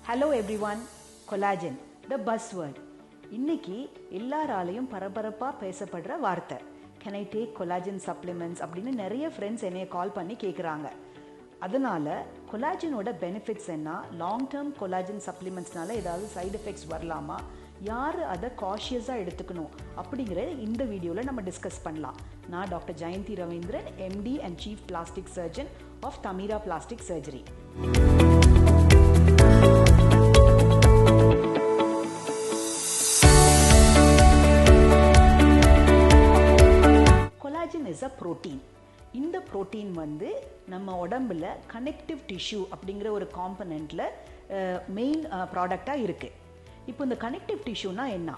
Hello everyone, collagen, the buzzword. இன்னைக்கு எல்லாராலையும் பரபரப்பா பேசப்படுற வார்த்தை. Can I take collagen supplements அப்படின்னு நிறைய ஃப்ரெண்ட்ஸ் என்னைய கால் பண்ணி கேட்குறாங்க. அதனால கொலாஜனோட பெனிஃபிட்ஸ் என்ன, லாங் டேர்ம் கொலாஜன் சப்ளிமெண்ட்ஸ்னால ஏதாவது சைடு எஃபெக்ட்ஸ் வரலாமா, யார் அதை காஷியஸாக எடுத்துக்கணும் அப்படிங்கிற இந்த வீடியோவில் நம்ம டிஸ்கஸ் பண்ணலாம். நான் doctor Jayanthi Ravindran, MD and chief plastic surgeon of Tamira plastic surgery. Collagen is a protein. இந்த புரோட்டீன் வந்து நம்ம உடம்புல கனெக்டிவ் டிஷ்யூ அப்படிங்கிற ஒரு காம்பனண்ட்ல மெயின் ப்ராடக்டாக இருக்கு. இப்போ இந்த கனெக்டிவ் டிஷ்யூனா என்ன?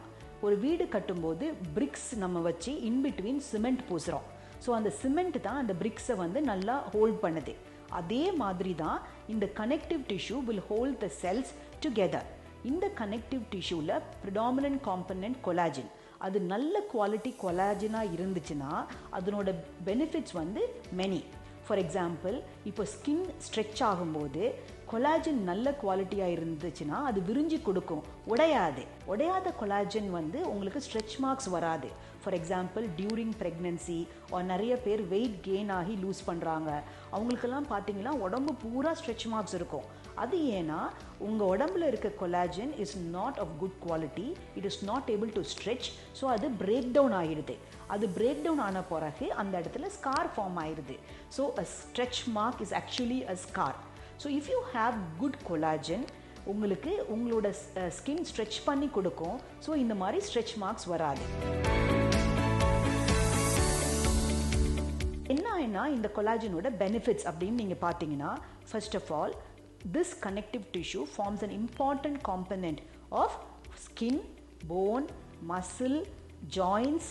ஒரு வீடு கட்டும்போது பிரிக்ஸ் நம்ம வச்சு இன்பிட்வீன் சிமெண்ட் பூசுகிறோம். ஸோ அந்த சிமெண்ட் தான் அந்த பிரிக்ஸை வந்து நல்லா ஹோல்ட் பண்ணுது. அதே மாதிரி தான் இந்த connective tissue will hold the cells together. இந்த கனெக்டிவ் டிஷ்யூவில் ப்ரிடாமினன்ட் காம்பனண்ட் கொலாஜன். அது நல்ல குவாலிட்டி கொலாஜனாக இருந்துச்சுன்னா அதனோட பெனிஃபிட்ஸ் வந்து மெனி. ஃபார் எக்ஸாம்பிள், இப்போ ஸ்கின் ஸ்ட்ரெச் ஆகும்போது கொலாஜன் நல்ல குவாலிட்டியாக இருந்துச்சுன்னா அது விரிஞ்சு கொடுக்கும், உடையாத கொலாஜன் வந்து உங்களுக்கு ஸ்ட்ரெச் மார்க்ஸ் வராது. ஃபார் எக்ஸாம்பிள், டியூரிங் ப்ரெக்னன்சி நிறைய பேர் வெயிட் கெயின் ஆகி லூஸ் பண்ணுறாங்க. அவங்களுக்கெல்லாம் பார்த்தீங்கன்னா உடம்பு பூரா ஸ்ட்ரெச் மார்க்ஸ் இருக்கும். அது ஏன்னா உங்கள் உடம்புல இருக்க collagen is not of good quality, it is not able to stretch. So அது பிரேக் டவுன் ஆகிடுது. அது பிரேக் டவுன் ஆன பிறகு அந்த இடத்துல ஸ்கார் ஃபார்ம் ஆயிடுது. So a stretch mark is actually a scar. So if you have good collagen, உங்களுக்கு உங்களோட ஸ்கின் ஸ்ட்ரெச் பண்ணி கொடுக்கும். ஸோ இந்த மாதிரி ஸ்ட்ரெச் மார்க்ஸ் வராது. என்ன இந்த கொலாஜனோட பெனிஃபிட்ஸ் அப்படின்னு நீங்கள் பார்த்தீங்கன்னா, first of all, this connective tissue forms an important component of skin, bone, muscle, joints,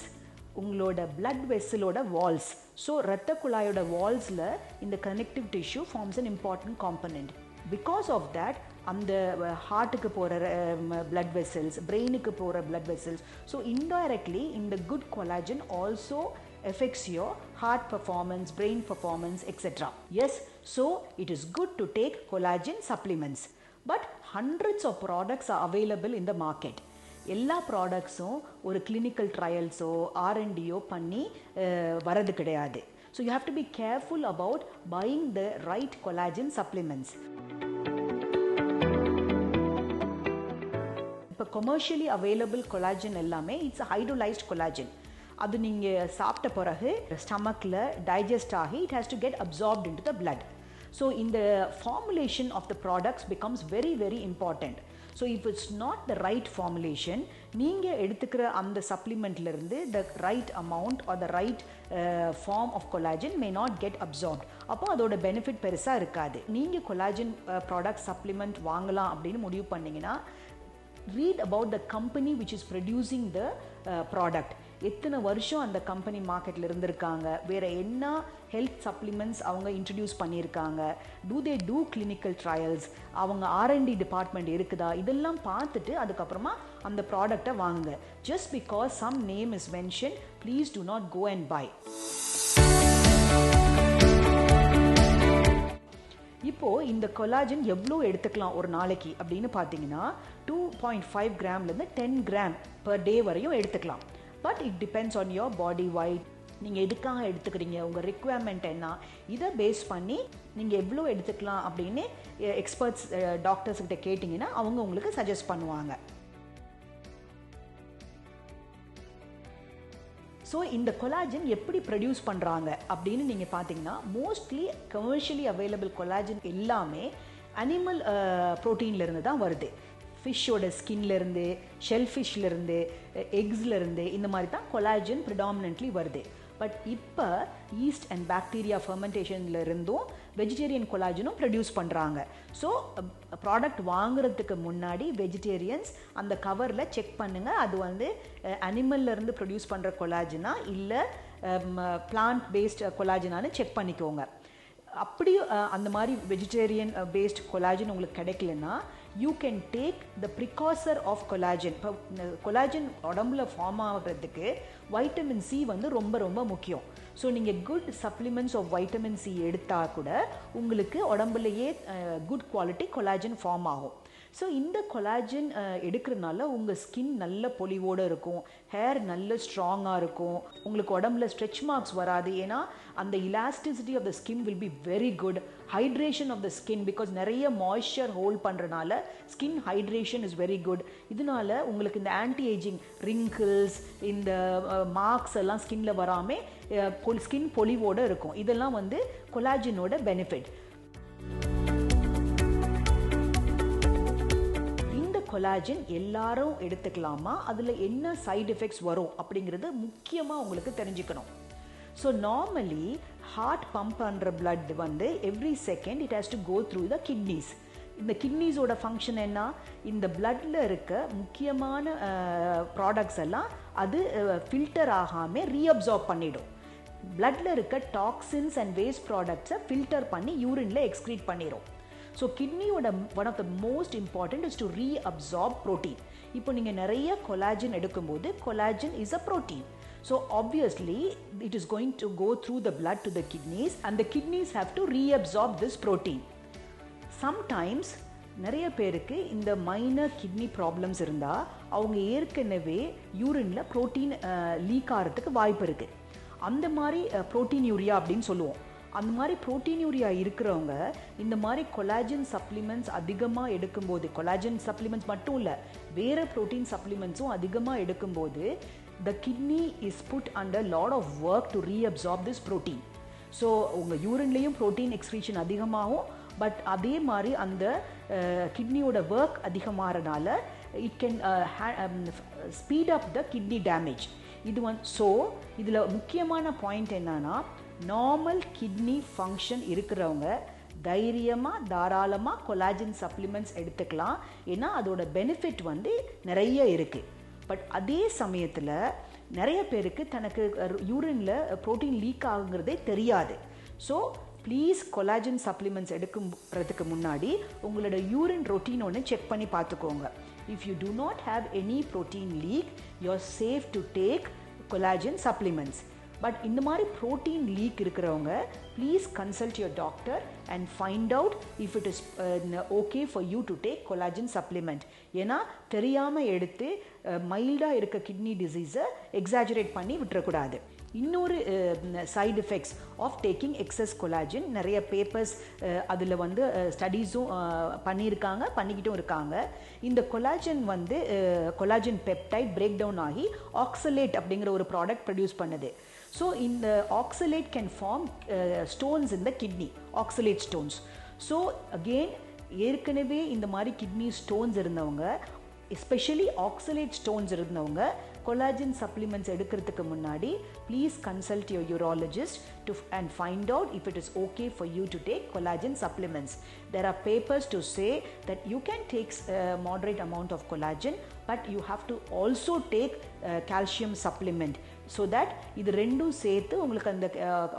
உங்களோட blood vesselோட walls. ஸோ இரத்த குழாயோட வால்ஸில் இந்த connective tissue forms an important component. Because of that அந்த ஹார்ட்டுக்கு போகிற blood vessels, பிரெயினுக்கு போகிற blood vessels, ஸோ இன்டைரக்ட்லி இந்த good collagen also affects your heart performance, brain performance, etc. Yes, so it is good to take collagen supplements. But hundreds of products are available in the market. எல்லா ப்ராடக்ட்ஸும் ஒரு clinical ட்ரையல்ஸோ R&Dயோ பண்ணி வரது கிடையாது. So you have to be careful about buying the right collagen supplements. இப்போ commercially available collagen எல்லாமே it's hydrolysed collagen. அது நீங்கள் சாப்பிட்ட பிறகு ஸ்டமக்கில் டைஜஸ்ட் ஆகி it has to get absorbed into the blood. So இந்த formulation of the products becomes very very important. So if it's not the right formulation, நீங்கள் எடுத்துக்கிற அந்த சப்ளிமெண்ட்லேருந்து the right amount or the right form of collagen may not get absorbed. அப்போ அதோட benefit பெருசாக இருக்காது. நீங்கள் கொலாஜன் ப்ராடக்ட் சப்ளிமெண்ட் வாங்கலாம் அப்படின்னு முடிவு பண்ணிங்கன்னா, read about the company which is producing the product. எத்தனை வருஷம் அந்த கம்பெனி மார்க்கெட்டில் இருந்திருக்காங்க, வேறு என்ன ஹெல்த் சப்ளிமெண்ட்ஸ் அவங்க இன்ட்ரடியூஸ் பண்ணியிருக்காங்க, do they do clinical trials, அவங்க R&D டிபார்ட்மெண்ட் இருக்குதா, இதெல்லாம் பார்த்துட்டு அதுக்கப்புறமா அந்த ப்ராடக்டை வாங்குங்க. Just because some name is mention, please do not go and buy. இப்போது இந்த கொலாஜன் எவ்வளோ எடுத்துக்கலாம் ஒரு நாளைக்கு அப்படின்னு பார்த்தீங்கன்னா, 2.5 கிராம்லேருந்து 10 கிராம் per டே வரையும் எடுத்துக்கலாம். But it depends on your body weight. நீங்கள் எதுக்காக எடுத்துக்கிறீங்க, உங்கள் ரிக்குவயர்மெண்ட் என்ன, இதை பேஸ் பண்ணி நீங்கள் எவ்வளோ எடுத்துக்கலாம் அப்படின்னு எக்ஸ்பர்ட்ஸ் டாக்டர்ஸ்கிட்ட கேட்டிங்கன்னா அவங்க உங்களுக்கு சஜஸ்ட் பண்ணுவாங்க. ஸோ இந்த கொலாஜன் எப்படி ப்ரொடியூஸ் பண்ணுறாங்க அப்படின்னு நீங்கள் பார்த்தீங்கன்னா, மோஸ்ட்லி கமர்ஷியலி அவைலபிள் கொலாஜன் எல்லாமே அனிமல் ப்ரோட்டீன்லேருந்து தான் வருது. ஃபிஷ்ஷோட ஸ்கின்லேருந்து, ஷெல்ஃபிஷ்லேருந்து, எக்ஸ்லேருந்து, இந்த மாதிரி தான் கொலாஜன் ப்ரிடாமினன்ட்லி வருது. பட் இப்போ ஈஸ்ட் அண்ட் பாக்டீரியா ஃபெர்மெண்டேஷன்லேருந்தும் வெஜிடேரியன் கொலாஜனும் ப்ரொடியூஸ் பண்ணுறாங்க. ஸோ ப்ராடக்ட் வாங்குறதுக்கு முன்னாடி வெஜிடேரியன்ஸ் அந்த கவரில் செக் பண்ணுங்கள், அது வந்து அனிமல்லேருந்து ப்ரொடியூஸ் பண்ணுற கொலாஜனா இல்லை பிளான்ட் பேஸ்ட் கொலாஜனானு செக் பண்ணிக்கோங்க. அப்படி அந்த மாதிரி வெஜிடேரியன் பேஸ்ட் கொலாஜன் உங்களுக்கு கிடைக்கலன்னா, you can take the precursor of collagen. இப்போ கொலாஜன் உடம்புல ஃபார்ம் ஆகிறதுக்கு வைட்டமின் சி வந்து ரொம்ப ரொம்ப முக்கியம். ஸோ நீங்கள் good supplements of vitamin C எடுத்தால் கூட உங்களுக்கு உடம்புலையே குட் குவாலிட்டி கொலாஜன் ஃபார்ம் ஆகும். ஸோ இந்த கொலாஜன் எடுக்கிறதுனால உங்கள் ஸ்கின் நல்ல பொலிவோடு இருக்கும், ஹேர் நல்ல ஸ்ட்ராங்காக இருக்கும், உங்களுக்கு உடம்புல ஸ்ட்ரெச் மார்க்ஸ் வராது. ஏன்னா அந்த elasticity of the skin will be very good. Hydration of the skin, because நிறைய மாய்ஸ்சர் ஹோல்ட் பண்ணுறனால skin hydration is very good. இதனால உங்களுக்கு இந்த ஆன்டி ஏஜிங் ரிங்கிள்ஸ், இந்த மார்க்ஸ் எல்லாம் ஸ்கின்ல வராமல் ஸ்கின் பொலிவோடு இருக்கும். இதெல்லாம் வந்து கொலாஜனோட பெனிஃபிட். கொலாஜன் எல்லாரும் எடுத்துக்கலாமா, அதில் என்ன சைடு எஃபெக்ட்ஸ் வரும் அப்படிங்கிறது முக்கியமாக உங்களுக்கு தெரிஞ்சுக்கணும். ஸோ நார்மலி ஹார்ட் பம்ப் பண்ணுற பிளட் வந்து every second it has to go through the kidneys. இந்த கிட்னிஸோட ஃபங்க்ஷன் என்ன, இந்த பிளட்டில் இருக்க முக்கியமான ப்ராடக்ட்ஸ் எல்லாம் அது ஃபில்டர் ஆகாமல் ரீஅப்சார்ப் பண்ணிடும். பிளட்டில் இருக்க டாக்ஸின்ஸ் அண்ட் வேஸ்ட் ப்ராடக்ட்ஸை ஃபில்டர் பண்ணி யூரினில் எக்ஸ்க்ரீட் பண்ணிடும். ஸோ கிட்னியோட one of the most important is to reabsorb protein. இப்போ நீங்கள் நிறைய கொலாஜன் எடுக்கும்போது collagen is a protein. So obviously it is going to go through the blood to the kidneys and the kidneys have to reabsorb this protein. Sometimes நிறைய பேருக்கு இந்த minor kidney problems இருந்தால் அவங்க ஏற்கனவே யூரினில் ப்ரோட்டீன் லீக் ஆகிறதுக்கு வாய்ப்பு இருக்குது. அந்த மாதிரி ப்ரோட்டீன் யூரியா அப்படின்னு சொல்லுவோம். அந்த மாதிரி ப்ரோட்டீன் யூரியா இருக்கிறவங்க இந்த மாதிரி கொலாஜன் சப்ளிமெண்ட்ஸ் அதிகமாக எடுக்கும்போது, கொலாஜன் சப்ளிமெண்ட்ஸ் மட்டும் இல்லை, வேறு ப்ரோட்டீன் சப்ளிமெண்ட்ஸும் அதிகமாக எடுக்கும்போது the kidney is put under lot of work to reabsorb this protein. So உங்கள் யூரின்லேயும் ப்ரோட்டீன் எக்ஸ்க்ரீஷன் அதிகமாகும், பட் அதே மாதிரி அந்த கிட்னியோட ஒர்க் அதிகமாகறனால it can speed up the kidney damage. So இதில் முக்கியமான பாயிண்ட் என்னன்னா, நார்மல் கிட்னி ஃபங்க்ஷன் இருக்கிறவங்க தைரியமாக தாராளமாக கொலாஜன் சப்ளிமெண்ட்ஸ் எடுத்துக்கலாம். ஏன்னா அதோட பெனிஃபிட் வந்து நிறைய இருக்குது. பட் அதே சமயத்தில் நிறைய பேருக்கு தனக்கு யூரினில் ப்ரோட்டீன் லீக் ஆகுங்கிறதே தெரியாது. ஸோ ப்ளீஸ் கொலாஜன் சப்ளிமெண்ட்ஸ் எடுக்கிறதுக்கு முன்னாடி உங்களோட யூரின் ரொட்டீன் ஒன்று செக் பண்ணி பார்த்துக்கோங்க. If you do not have any protein leak, you're safe to take collagen supplements. But இந்த மாதிரி ப்ரோட்டீன் லீக் இருக்கிறவங்க please consult your doctor and find out if it is okay for you to take collagen supplement. ஏன்னா தெரியாமல் எடுத்து மைல்டாக இருக்க kidney டிசீஸை exaggerate பண்ணி விட்டுறக்கூடாது. இன்னொரு side effects of taking excess collagen, நிறைய பேப்பர்ஸ் அதில் வந்து ஸ்டடீஸும் பண்ணிக்கிட்டும் இருக்காங்க. இந்த கொலாஜன் வந்து கொலாஜன் பெப்டைட் பிரேக் டவுன் ஆகி ஆக்சலேட் அப்படிங்கிற ஒரு ப்ராடக்ட் ப்ரொடியூஸ் பண்ணுது. ஸோ இந்த oxalate can form stones in the kidney, oxalate stones. So again ஏற்கனவே இந்த மாதிரி கிட்னி ஸ்டோன்ஸ் இருந்தவங்க, எஸ்பெஷலி ஆக்சலேட் ஸ்டோன்ஸ் இருந்தவங்க கொலாஜன் சப்ளிமெண்ட்ஸ் எடுக்கிறதுக்கு முன்னாடி please consult your urologist to and find out if it is okay for you to take collagen supplements. There are papers to say that you can take moderate amount of collagen, but you have to also take calcium supplement, so that இது ரெண்டும் சேர்த்து உங்களுக்கு அந்த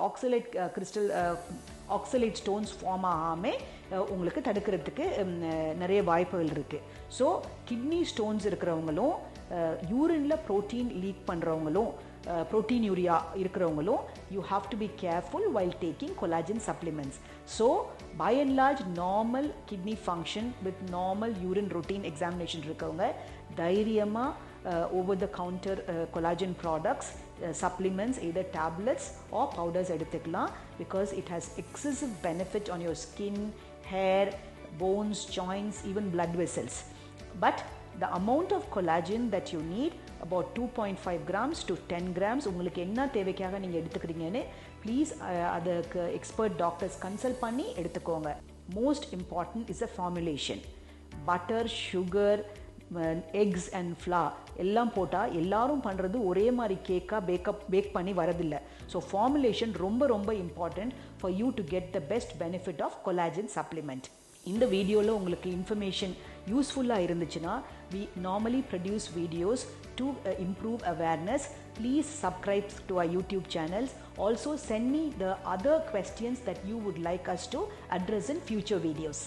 oxalate crystal oxalate stones form ஆகாமல் உங்களுக்கு தடுக்கிறதுக்கு நிறைய வாய்ப்புகள் இருக்குது. ஸோ கிட்னி ஸ்டோன்ஸ் இருக்கிறவங்களும் யூரினில் ப்ரோட்டீன் லீக் பண்ணுறவங்களும் protein urea இருக்கிறவங்களும் you have to be careful while taking collagen supplements. So by and large normal kidney function with normal urine routine examination இருக்கவங்க தைரியமா over the counter collagen products supplements either tablets or powders எடுத்துக்கலாம், because it has excessive benefit on your skin, hair, bones, joints, even blood vessels. But the amount of collagen that you need about 2.5 grams to 10 grams உங்களுக்கு என்ன தேவைக்காக நீங்கள் எடுத்துக்கிறீங்கன்னு please அதுக்கு expert doctors consult பண்ணி எடுத்துக்கோங்க. Most important is a formulation. Butter, sugar, eggs and flour எல்லாம் போட்டால் எல்லாரும் பண்ணுறது ஒரே மாதிரி கேக்காக பேக் பண்ணி வரதில்லை. ஸோ ஃபார்முலேஷன் ரொம்ப ரொம்ப important for you to get the best benefit of collagen supplement. இந்த வீடியோவில் உங்களுக்கு இன்ஃபர்மேஷன் யூஸ்ஃபுல்லாக இருந்துச்சுன்னா we normally produce videos to improve awareness. Please subscribe to our YouTube channels. Also send me the other questions that you would like us to address in future videos.